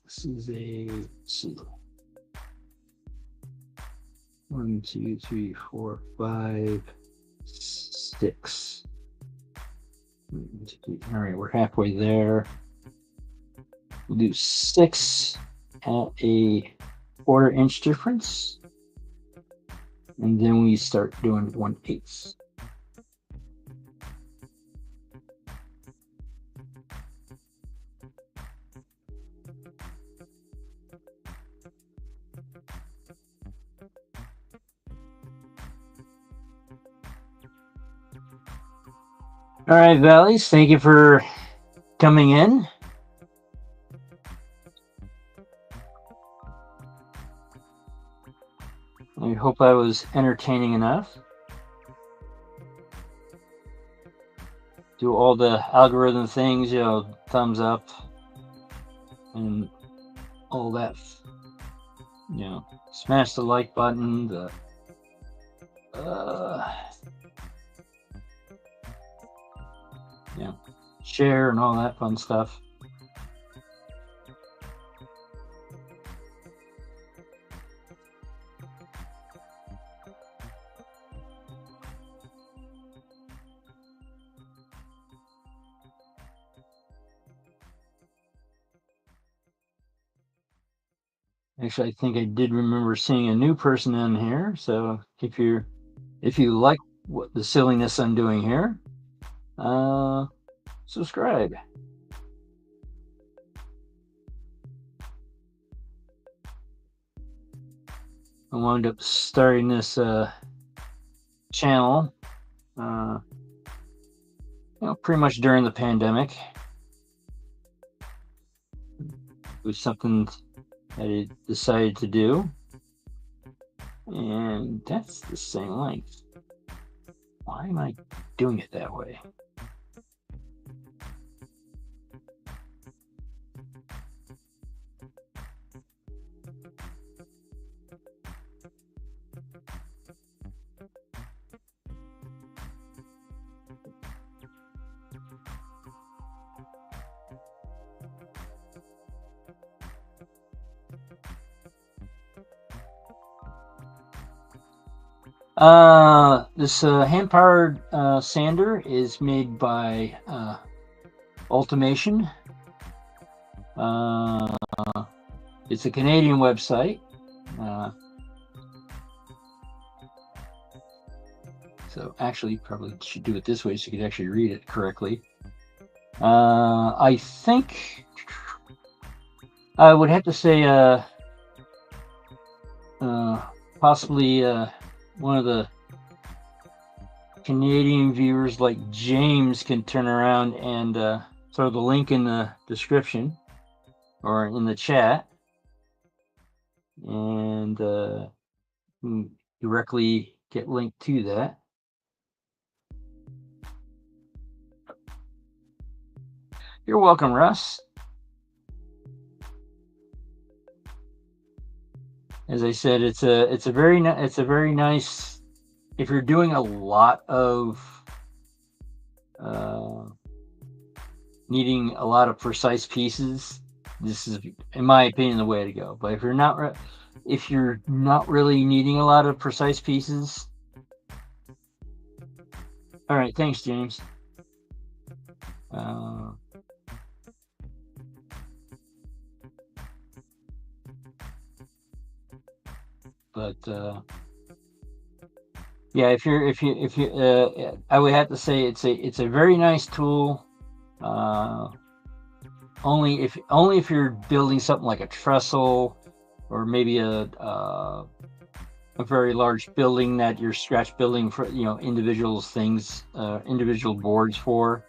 this is let's see. 1, 2, 3, 4, 5, 6. All right, we're halfway there. We'll do 6 at a 1/4 inch difference, and then we start doing 1/8. All right, Valleys, thank you for coming in. I hope I was entertaining enough. Do all the algorithm things, thumbs up and all that. Smash the like button, the share and all that fun stuff. Actually, I think I did remember seeing a new person in here. So if you like what the silliness I'm doing here, subscribe. I wound up starting this channel, pretty much during the pandemic. It was something that I decided to do, and that's the same length. Why am I doing it that way? This hand-powered sander is made by Ultimation. It's a Canadian website. So actually, probably should do it this way so you can actually read it correctly. I think I would have to say possibly one of the Canadian viewers like James can turn around and throw the link in the description or in the chat, and directly get linked to that. You're welcome, Russ. As I said, it's a very nice. If you're doing a lot of needing a lot of precise pieces, this is, in my opinion, the way to go. But if you're not really needing a lot of precise pieces, all right. Thanks, James. But yeah, if you, I would have to say it's a very nice tool. Only if you're building something like a trestle, or maybe a very large building that you're scratch building for, individual things, individual boards for.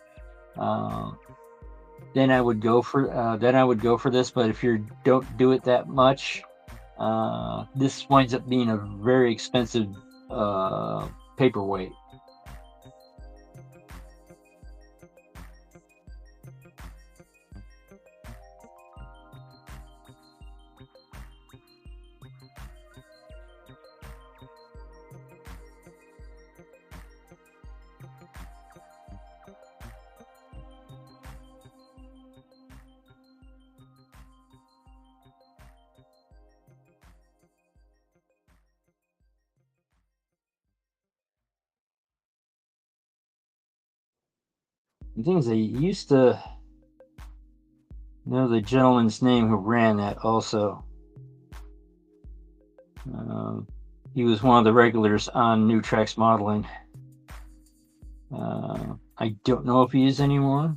Then I would go for this. But if you don't do it that much, this winds up being a very expensive paperweight. The thing is, I used to know the gentleman's name who ran that also. He was one of the regulars on New Tracks Modeling. I don't know if he is anymore,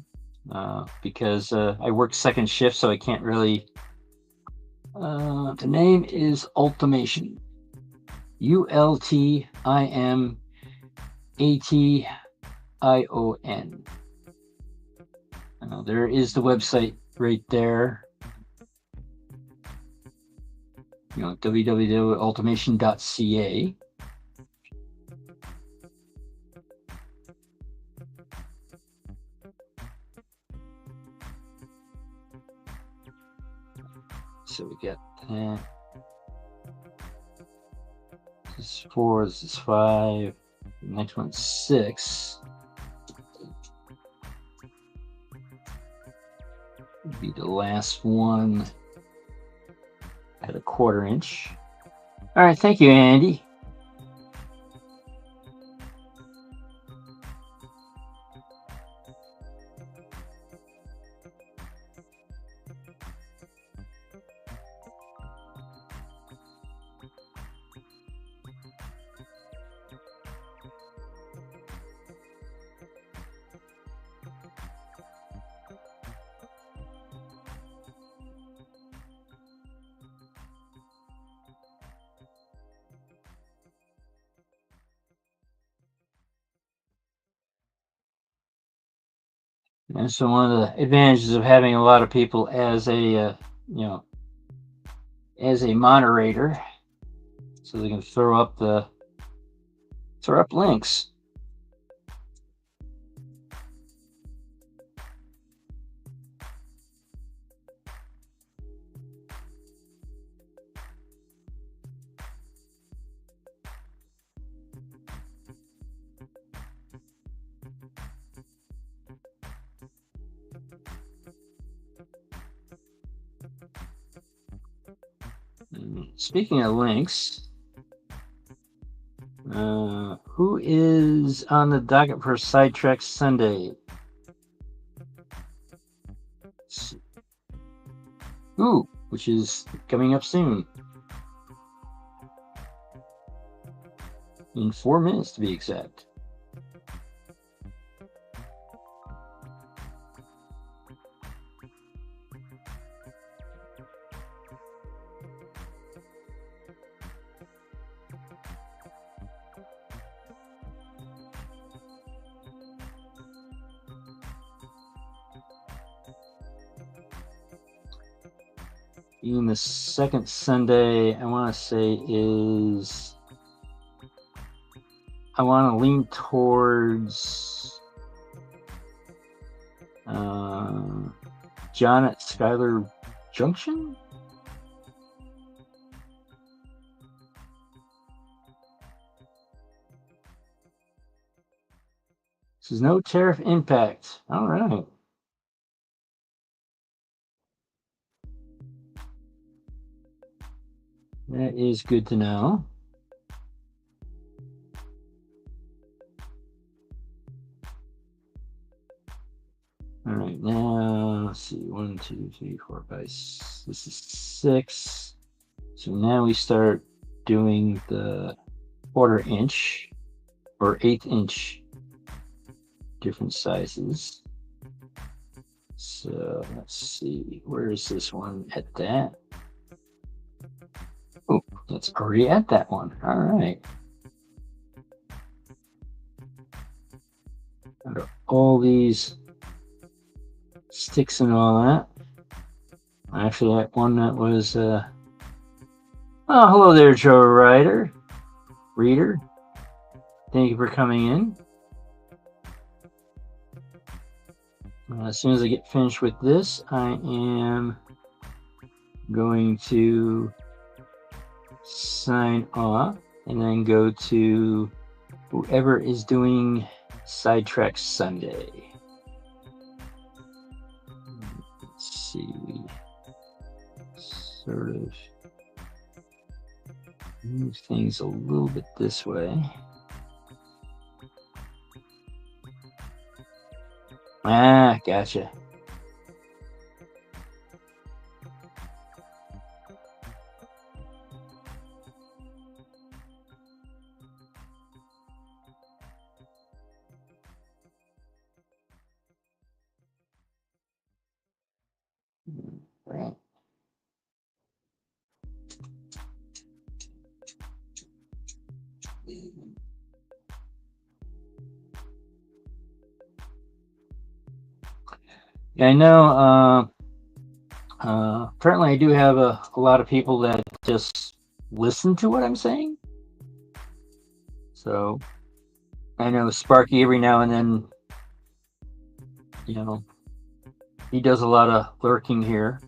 because I work second shift, so I can't really. The name is Ultimation. ULTIMATION. There is the website right there. www.ultimation.ca. So we got that. This is 4, this is 5, the next one's 6. Would be the last one at a 1/4 inch. All right, thank you, Andy. And so one of the advantages of having a lot of people as a as a moderator, so they can throw up links. Speaking of links, who is on the docket for Sidetrack Sunday? Ooh, which is coming up soon. in 4 minutes to be exact. Even the second Sunday, I want to say is, I want to lean towards John at Schuyler Junction. This is no tariff impact. All right. That is good to know. All right, now let's see. 1, 2, 3, 4, 5. This is 6. So now we start doing the 1/4 inch or 1/8 inch different sizes. So let's see. Where is this one at that? Oh, that's already at that one. All right. Under all these sticks and all that. Actually, that one that was, oh, hello there, Joe Reader. Thank you for coming in. As soon as I get finished with this, I am going to sign off and then go to whoever is doing Sidetrack Sunday. Let's see, we sort of move things a little bit this way. Ah, gotcha. Right. Yeah, I know. Apparently, I do have a lot of people that just listen to what I'm saying. So I know Sparky every now and then, you know, he does a lot of lurking here.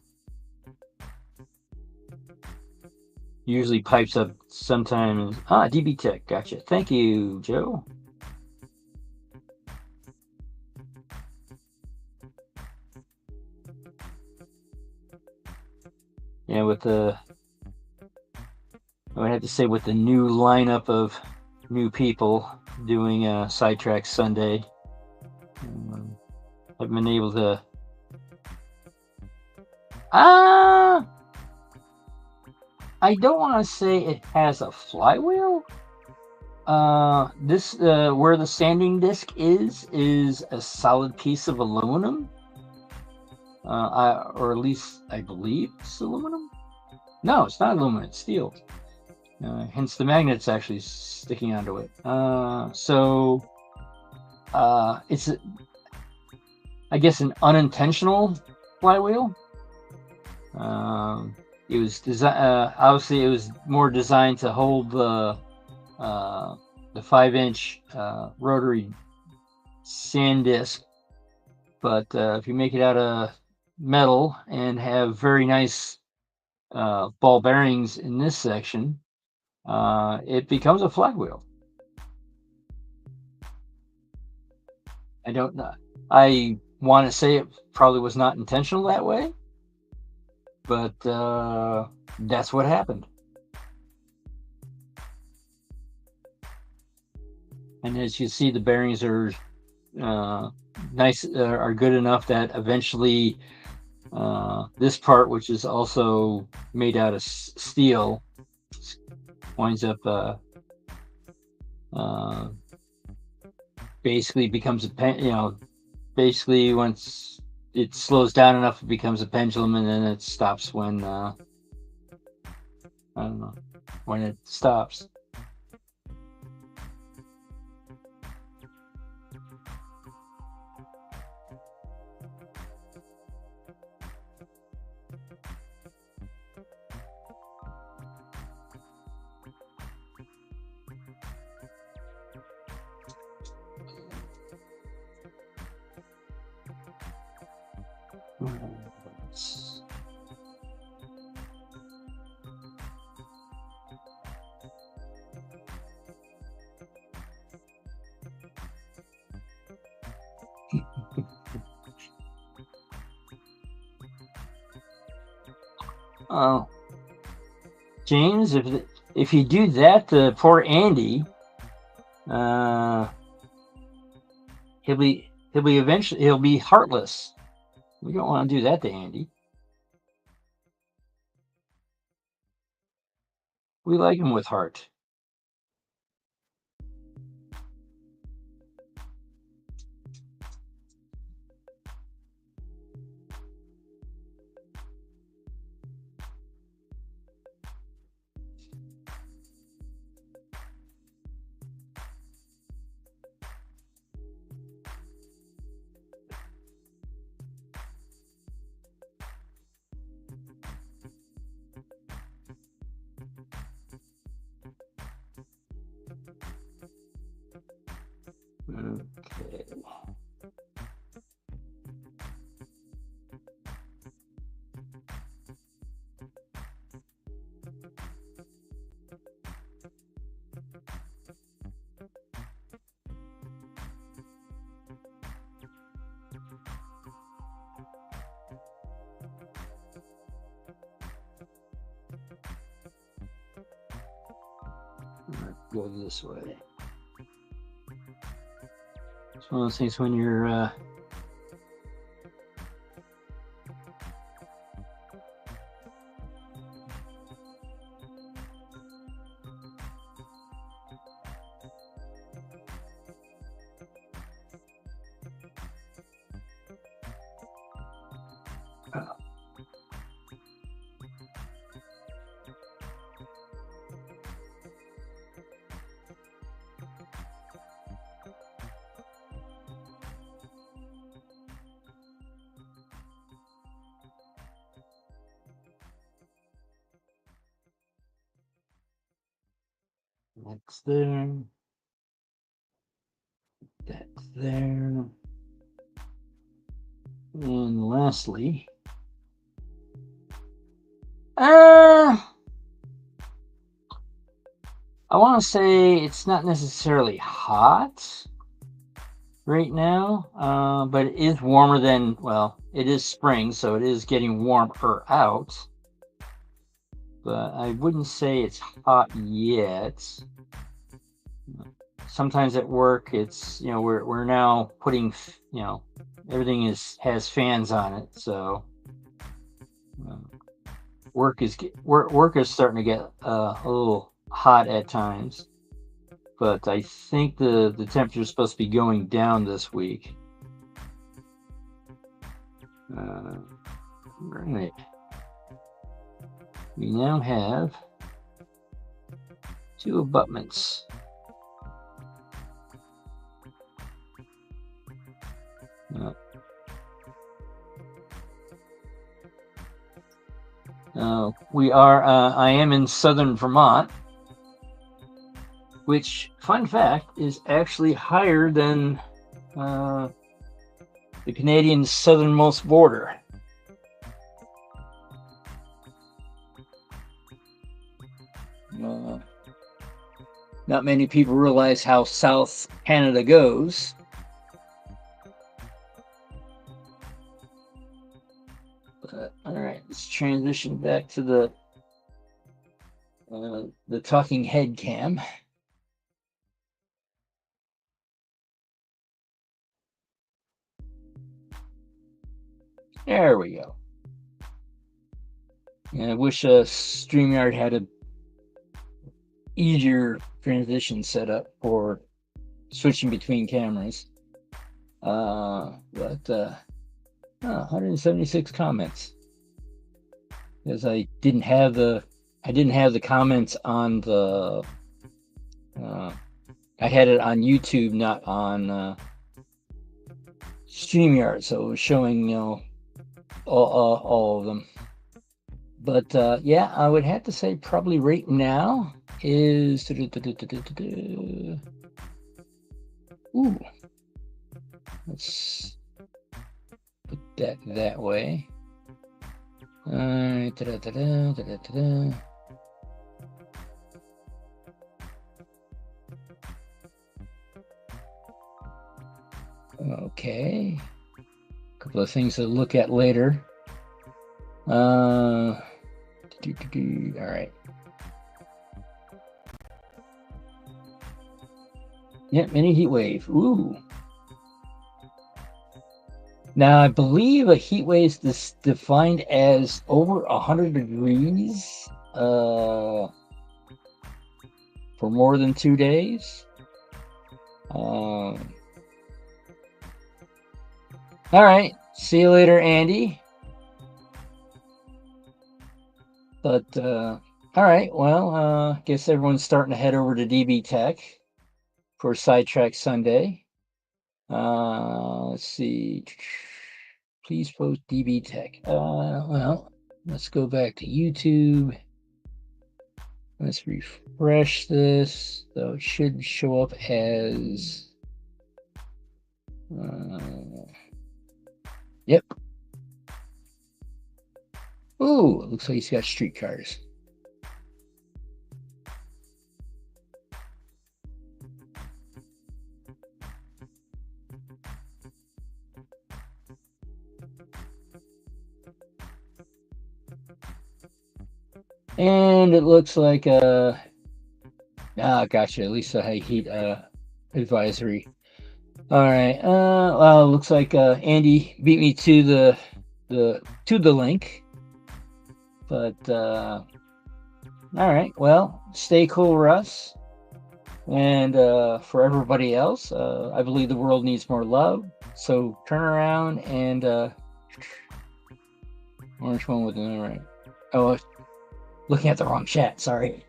Usually pipes up sometimes. Ah, DB Tech, gotcha. Thank you, Joe. Yeah, with the, I would have to say, with the new lineup of new people doing Sidetrack Sunday, I've been able to. I don't want to say it has a flywheel. This where the sanding disc is a solid piece of aluminum. Or at least I believe it's aluminum. No, it's not aluminum, it's steel. Hence the magnet's actually sticking onto it. So it's, I guess, an unintentional flywheel. It was designed. Obviously, it was more designed to hold the 5-inch rotary sand disc. But if you make it out of metal and have very nice ball bearings in this section, it becomes a flywheel. I don't know. I want to say it probably was not intentional that way, but that's what happened. And as you see, the bearings are nice, are good enough that eventually this part, which is also made out of steel, winds up Uh, basically becomes basically once it slows down enough, it becomes a pendulum, and then it stops when I don't know when it stops. Oh, James, if you do that to poor Andy, he'll be heartless. We don't want to do that to Andy. We like him with heart. Okay. Go this way. It's one of those things when you're that's there. That's there. And lastly, I want to say it's not necessarily hot right now, but it is warmer than, well, it is spring, so it is getting warmer out. But I wouldn't say it's hot yet. Sometimes at work, it's we're now putting everything has fans on it, so work is starting to get a little hot at times. But I think the temperature is supposed to be going down this week. Right. We now have 2 abutments. I am in southern Vermont, which, fun fact, is actually higher than the Canadian southernmost border. Not many people realize how south Canada goes. All right, let's transition back to the talking head cam. There we go. And I wish StreamYard had easier transition setup for switching between cameras. But 176 comments, because I didn't have the comments on the I had it on YouTube, not on StreamYard, so it was showing, all of them. But yeah, I would have to say probably right now is ooh, let's put that way. Okay, a couple of things to look at later. All right. Yeah, mini heat wave. Ooh. Now, I believe a heat wave is defined as over 100 degrees for more than 2 days. All right. See you later, Andy. But all right. Well, guess everyone's starting to head over to DB Tech for Sidetrack Sunday. Let's see. Please post DB Tech. Well, let's go back to YouTube. Let's refresh this. So it should show up as. Yep. Ooh, it looks like he's got streetcars. And it looks like gotcha, at least a high heat advisory. All right. Well, it looks like Andy beat me to the link. But all right. Well, stay cool, Russ. And for everybody else, I believe the world needs more love. So turn around and orange one with an right. Oh, looking at the wrong chat. Sorry.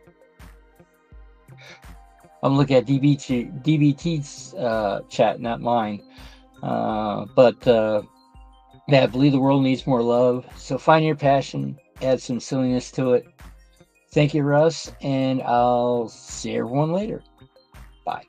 I'm looking at DBT's chat, not mine. But yeah, I believe the world needs more love. So find your passion, add some silliness to it. Thank you, Russ, and I'll see everyone later. Bye.